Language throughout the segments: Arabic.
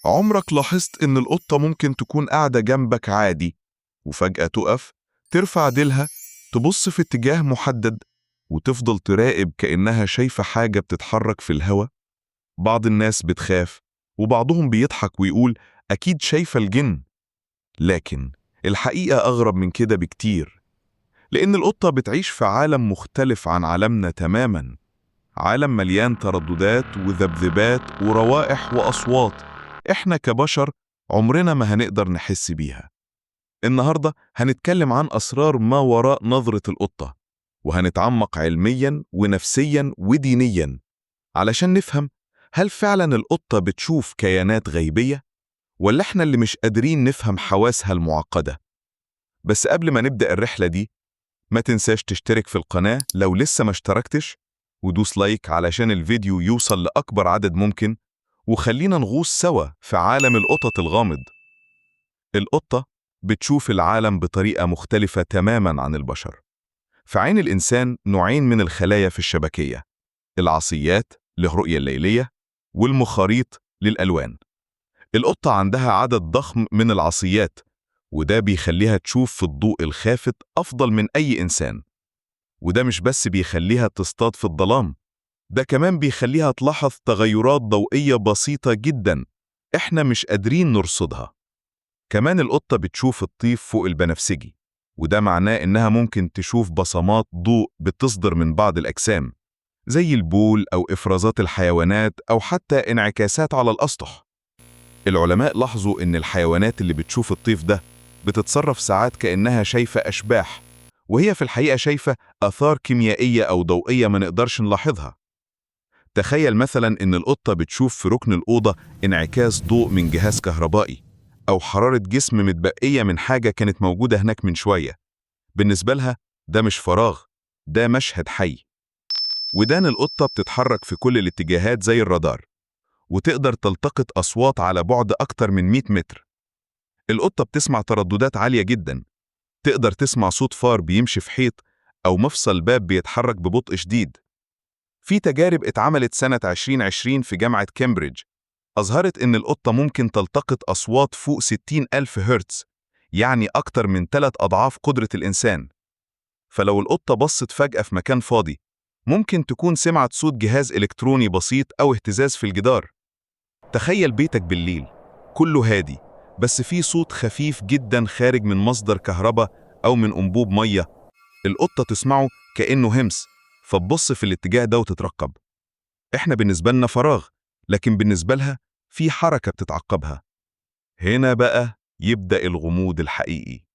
عمرك لاحظت إن القطة ممكن تكون قاعدة جنبك عادي وفجأة تقف، ترفع ديلها، تبص في اتجاه محدد وتفضل تراقب كأنها شايفة حاجة بتتحرك في الهوا؟ بعض الناس بتخاف وبعضهم بيضحك ويقول أكيد شايفة الجن، لكن الحقيقة أغرب من كده بكتير، لأن القطة بتعيش في عالم مختلف عن عالمنا تماماً، عالم مليان ترددات وذبذبات وروائح وأصوات إحنا كبشر عمرنا ما هنقدر نحس بيها. النهاردة هنتكلم عن أسرار ما وراء نظرة القطة، وهنتعمق علمياً ونفسياً ودينياً علشان نفهم هل فعلاً القطة بتشوف كيانات غيبية، ولا إحنا اللي مش قادرين نفهم حواسها المعقدة. بس قبل ما نبدأ الرحلة دي، ما تنساش تشترك في القناة لو لسه ما اشتركتش، ودوس لايك علشان الفيديو يوصل لأكبر عدد ممكن، وخلينا نغوص سوا في عالم القطط الغامض. القطة بتشوف العالم بطريقة مختلفة تماماً عن البشر. في عين الإنسان نوعين من الخلايا في الشبكية: العصيات للرؤية الليلية، والمخاريط للألوان. القطة عندها عدد ضخم من العصيات، وده بيخليها تشوف في الضوء الخافت أفضل من أي إنسان. وده مش بس بيخليها تصطاد في الظلام، ده كمان بيخليها تلاحظ تغيرات ضوئية بسيطة جدا إحنا مش قادرين نرصدها. كمان القطة بتشوف الطيف فوق البنفسجي، وده معناه إنها ممكن تشوف بصمات ضوء بتصدر من بعض الأجسام، زي البول أو إفرازات الحيوانات أو حتى انعكاسات على الأسطح. العلماء لاحظوا إن الحيوانات اللي بتشوف الطيف ده بتتصرف ساعات كأنها شايفة أشباح، وهي في الحقيقة شايفة آثار كيميائية أو ضوئية ما نقدرش نلاحظها. تخيل مثلا إن القطة بتشوف في ركن الأوضة انعكاس ضوء من جهاز كهربائي، أو حرارة جسم متبقية من حاجة كانت موجودة هناك من شوية. بالنسبة لها ده مش فراغ، ده مشهد حي. ودان القطة بتتحرك في كل الاتجاهات زي الرادار، وتقدر تلتقط أصوات على بعد أكتر من 100 متر. القطة بتسمع ترددات عالية جدا، تقدر تسمع صوت فار بيمشي في حيط أو مفصل باب بيتحرك ببطء شديد. في تجارب اتعملت سنة 2020 في جامعة كامبريدج أظهرت إن القطة ممكن تلتقط أصوات فوق 60 ألف هرتز، يعني أكتر من 3 أضعاف قدرة الإنسان. فلو القطة بصت فجأة في مكان فاضي، ممكن تكون سمعت صوت جهاز إلكتروني بسيط أو اهتزاز في الجدار. تخيل بيتك بالليل كله هادي، بس في صوت خفيف جدا خارج من مصدر كهرباء أو من أنبوب مية. القطة تسمعه كأنه همس، فتبص في الاتجاه ده وتترقب. إحنا بالنسبة لنا فراغ، لكن بالنسبة لها في حركة بتتعقبها. هنا بقى يبدأ الغموض الحقيقي.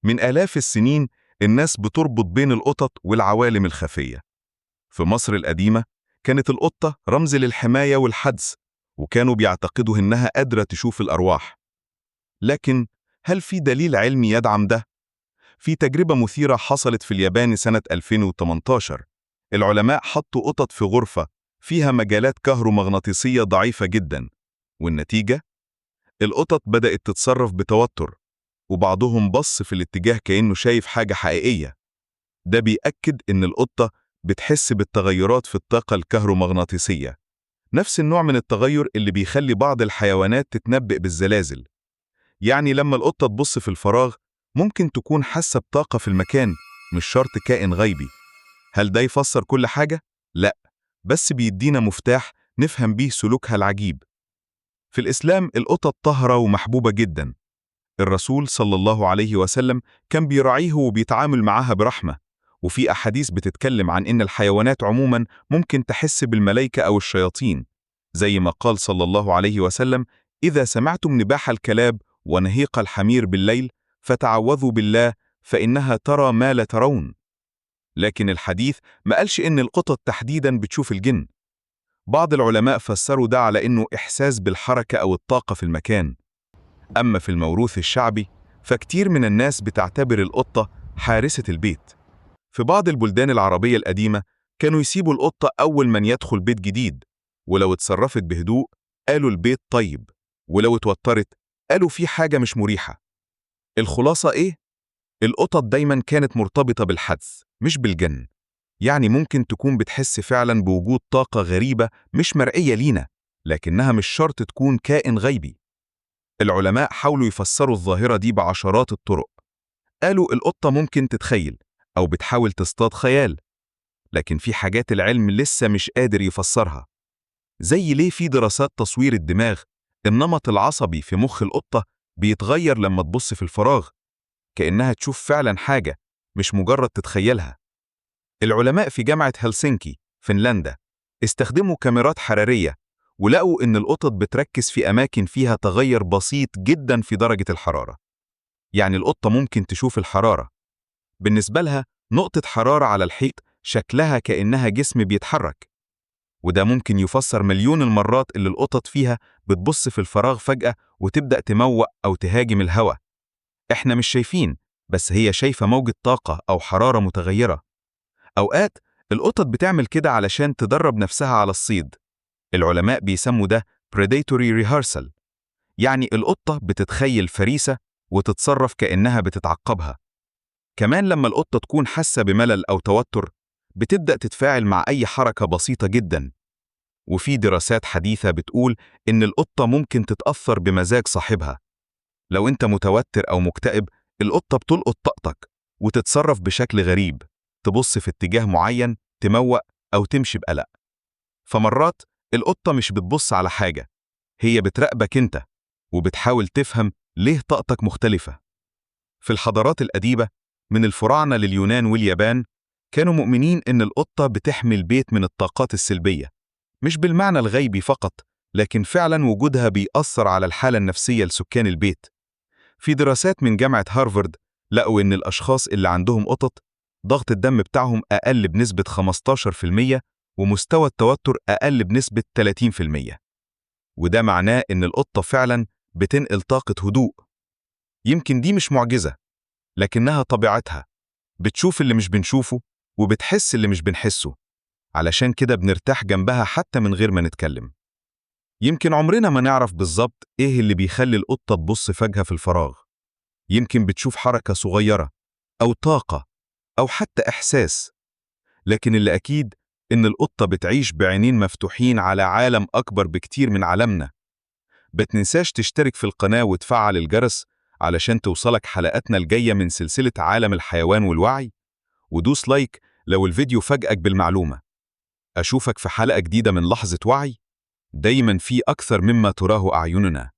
من آلاف السنين الناس بتربط بين القطط والعوالم الخفية. في مصر القديمة كانت القطة رمز للحماية والحدس، وكانوا بيعتقدوا إنها قادرة تشوف الأرواح. لكن هل في دليل علمي يدعم ده؟ في تجربة مثيرة حصلت في اليابان سنة 2018. العلماء حطوا قطط في غرفة فيها مجالات كهرومغناطيسية ضعيفة جدا، والنتيجة؟ القطط بدأت تتصرف بتوتر، وبعضهم بص في الاتجاه كأنه شايف حاجة حقيقية. ده بيأكد إن القطة بتحس بالتغيرات في الطاقة الكهرومغناطيسية، نفس النوع من التغير اللي بيخلي بعض الحيوانات تتنبأ بالزلازل. يعني لما القطة تبص في الفراغ، ممكن تكون حاسة بطاقة في المكان، مش شرط كائن غيبي. هل ده يفسر كل حاجة؟ لا، بس بيدينا مفتاح نفهم بيه سلوكها العجيب. في الإسلام القطط طاهرة ومحبوبة جدا. الرسول صلى الله عليه وسلم كان بيراعيه وبيتعامل معها برحمة، وفي أحاديث بتتكلم عن إن الحيوانات عموما ممكن تحس بالملائكة أو الشياطين، زي ما قال صلى الله عليه وسلم: إذا سمعتم نباح الكلاب ونهيق الحمير بالليل فتعوذوا بالله فإنها ترى ما لا ترون. لكن الحديث ما قالش إن القطط تحديداً بتشوف الجن. بعض العلماء فسروا ده على إنه إحساس بالحركة أو الطاقة في المكان. أما في الموروث الشعبي، فكتير من الناس بتعتبر القطة حارسة البيت. في بعض البلدان العربية القديمة كانوا يسيبوا القطة أول من يدخل بيت جديد، ولو اتصرفت بهدوء قالوا البيت طيب، ولو اتوترت قالوا في حاجة مش مريحة. الخلاصة إيه؟ القطط دايما كانت مرتبطة بالحدس مش بالجن. يعني ممكن تكون بتحس فعلا بوجود طاقة غريبة مش مرئية لينا، لكنها مش شرط تكون كائن غيبي. العلماء حاولوا يفسروا الظاهرة دي بعشرات الطرق. قالوا القطة ممكن تتخيل أو بتحاول تصطاد خيال، لكن في حاجات العلم لسه مش قادر يفسرها، زي ليه في دراسات تصوير الدماغ النمط العصبي في مخ القطة بيتغير لما تبص في الفراغ، كأنها تشوف فعلا حاجة مش مجرد تتخيلها. العلماء في جامعة هلسنكي فنلندا استخدموا كاميرات حرارية ولقوا إن القطط بتركز في أماكن فيها تغير بسيط جدا في درجة الحرارة. يعني القطة ممكن تشوف الحرارة، بالنسبة لها نقطة حرارة على الحيط شكلها كأنها جسم بيتحرك، وده ممكن يفسر مليون المرات اللي القطط فيها بتبص في الفراغ فجأة وتبدأ تموق أو تهاجم الهواء. إحنا مش شايفين، بس هي شايفة موجة طاقة أو حرارة متغيرة. أوقات القطط بتعمل كده علشان تدرب نفسها على الصيد. العلماء بيسموا ده predatory rehearsal، يعني القطة بتتخيل فريسة وتتصرف كأنها بتتعقبها. كمان لما القطة تكون حاسة بملل أو توتر بتبدأ تتفاعل مع أي حركة بسيطة جدا. وفي دراسات حديثة بتقول إن القطة ممكن تتأثر بمزاج صاحبها. لو أنت متوتر أو مكتئب، القطة بتلقط طاقتك وتتصرف بشكل غريب، تبص في اتجاه معين، تموق أو تمشي بقلق. فمرات القطة مش بتبص على حاجة، هي بتراقبك أنت وبتحاول تفهم ليه طاقتك مختلفة. في الحضارات القديمة من الفراعنة لليونان واليابان كانوا مؤمنين إن القطة بتحمي البيت من الطاقات السلبية، مش بالمعنى الغيبي فقط، لكن فعلا وجودها بيأثر على الحالة النفسية لسكان البيت. في دراسات من جامعة هارفارد لقوا إن الأشخاص اللي عندهم قطط ضغط الدم بتاعهم أقل بنسبة 15% ومستوى التوتر أقل بنسبة 30%. وده معناه إن القطة فعلا بتنقل طاقة هدوء. يمكن دي مش معجزة، لكنها طبيعتها، بتشوف اللي مش بنشوفه وبتحس اللي مش بنحسه، علشان كده بنرتاح جنبها حتى من غير ما نتكلم. يمكن عمرنا ما نعرف بالظبط إيه اللي بيخلي القطة تبص فجأة في الفراغ. يمكن بتشوف حركة صغيرة أو طاقة أو حتى إحساس، لكن اللي أكيد إن القطة بتعيش بعينين مفتوحين على عالم أكبر بكتير من عالمنا. بتنساش تشترك في القناة وتفعل الجرس علشان توصلك حلقاتنا الجاية من سلسلة عالم الحيوان والوعي، ودوس لايك لو الفيديو فاجأك بالمعلومة. أشوفك في حلقة جديدة من لحظة وعي، دايما في أكثر مما تراه أعيننا.